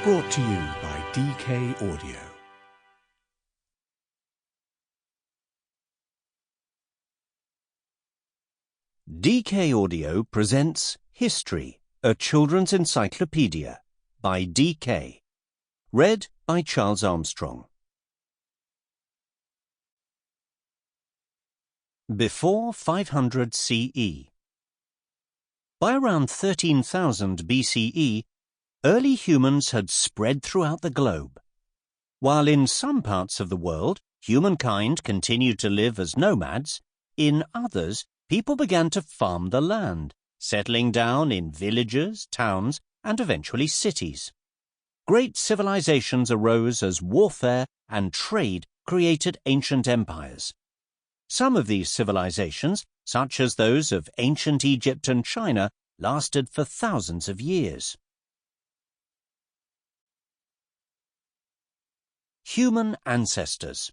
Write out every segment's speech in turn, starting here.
Brought to you by DK Audio. DK Audio presents History, a Children's Encyclopedia by DK. Read by Charles Armstrong. Before 500 CE. By around 13,000 BCE, early humans had spread throughout the globe. While in some parts of the world, humankind continued to live as nomads, in others, people began to farm the land, settling down in villages, towns, and eventually cities. Great civilizations arose as warfare and trade created ancient empires. Some of these civilizations, such as those of ancient Egypt and China, lasted for thousands of years. Human ancestors.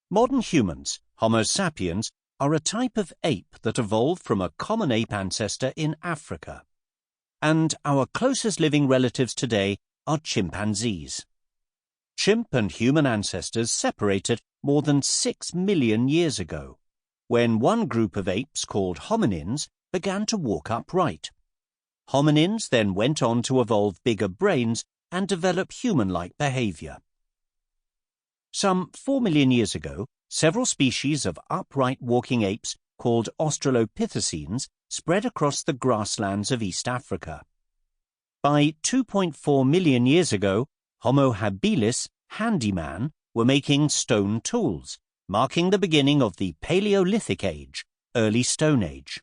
Modern humans, Homo sapiens, are a type of ape that evolved from a common ape ancestor in Africa. And our closest living relatives today are chimpanzees. Chimp and human ancestors separated more than 6 million years ago, when one group of apes called hominins began to walk upright. Hominins then went on to evolve bigger brains and develop human-like behavior. Some 4 million years ago, several species of upright walking apes called Australopithecines spread across the grasslands of East Africa. By 2.4 million years ago, Homo habilis, handyman, were making stone tools, marking the beginning of the Paleolithic Age, early Stone Age.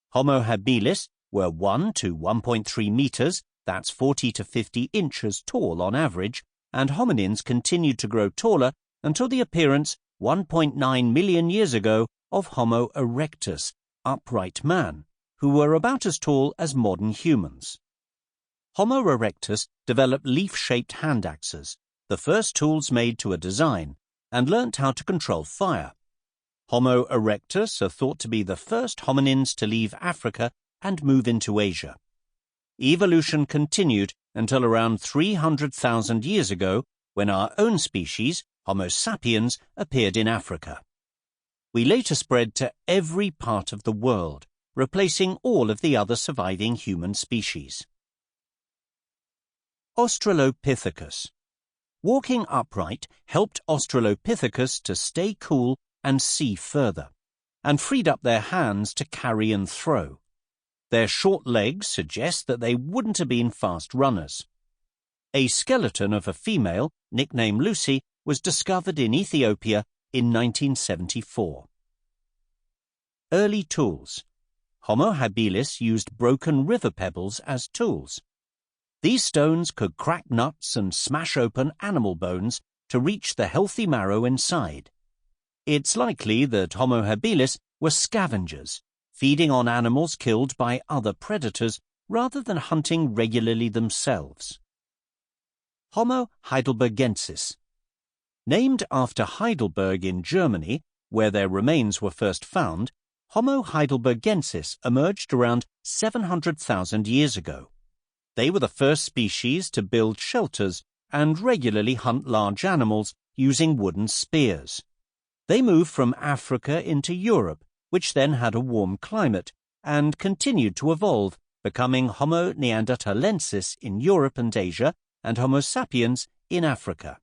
Homo habilis were 1 to 1.3 meters, that's 40 to 50 inches tall on average, and hominins continued to grow taller until the appearance 1.9 million years ago of Homo erectus, upright man, who were about as tall as modern humans. Homo erectus developed leaf-shaped hand axes, the first tools made to a design, and learnt how to control fire. Homo erectus are thought to be the first hominins to leave Africa and move into Asia. Evolution continued until around 300,000 years ago, when our own species, Homo sapiens, appeared in Africa. We later spread to every part of the world, replacing all of the other surviving human species. Australopithecus. Walking upright helped Australopithecus to stay cool and see further, and freed up their hands to carry and throw. Their short legs suggest that they wouldn't have been fast runners. A skeleton of a female, nicknamed Lucy, was discovered in Ethiopia in 1974. Early tools. Homo habilis used broken river pebbles as tools. These stones could crack nuts and smash open animal bones to reach the healthy marrow inside. It's likely that Homo habilis were scavengers, feeding on animals killed by other predators rather than hunting regularly themselves. Homo heidelbergensis. Named after Heidelberg in Germany, where their remains were first found, Homo heidelbergensis emerged around 700,000 years ago. They were the first species to build shelters and regularly hunt large animals using wooden spears. They moved from Africa into Europe, which then had a warm climate, and continued to evolve, becoming Homo neanderthalensis in Europe and Asia and Homo sapiens in Africa.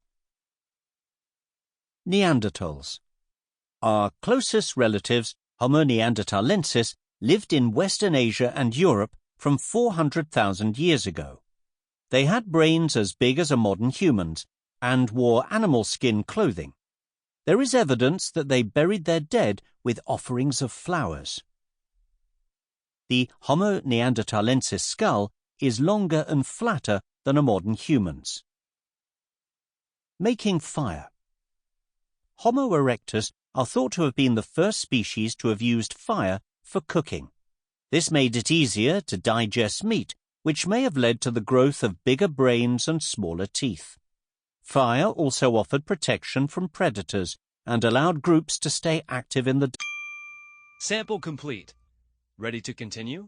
Neanderthals. Our closest relatives, Homo neanderthalensis, lived in Western Asia and Europe from 400,000 years ago. They had brains as big as a modern human's and wore animal skin clothing. There is evidence that they buried their dead with offerings of flowers. The Homo neanderthalensis skull is longer and flatter than a modern human's. Making fire. Homo erectus are thought to have been the first species to have used fire for cooking. This made it easier to digest meat, which may have led to the growth of bigger brains and smaller teeth. Fire also offered protection from predators and allowed groups to stay active in the... Sample complete. Ready to continue?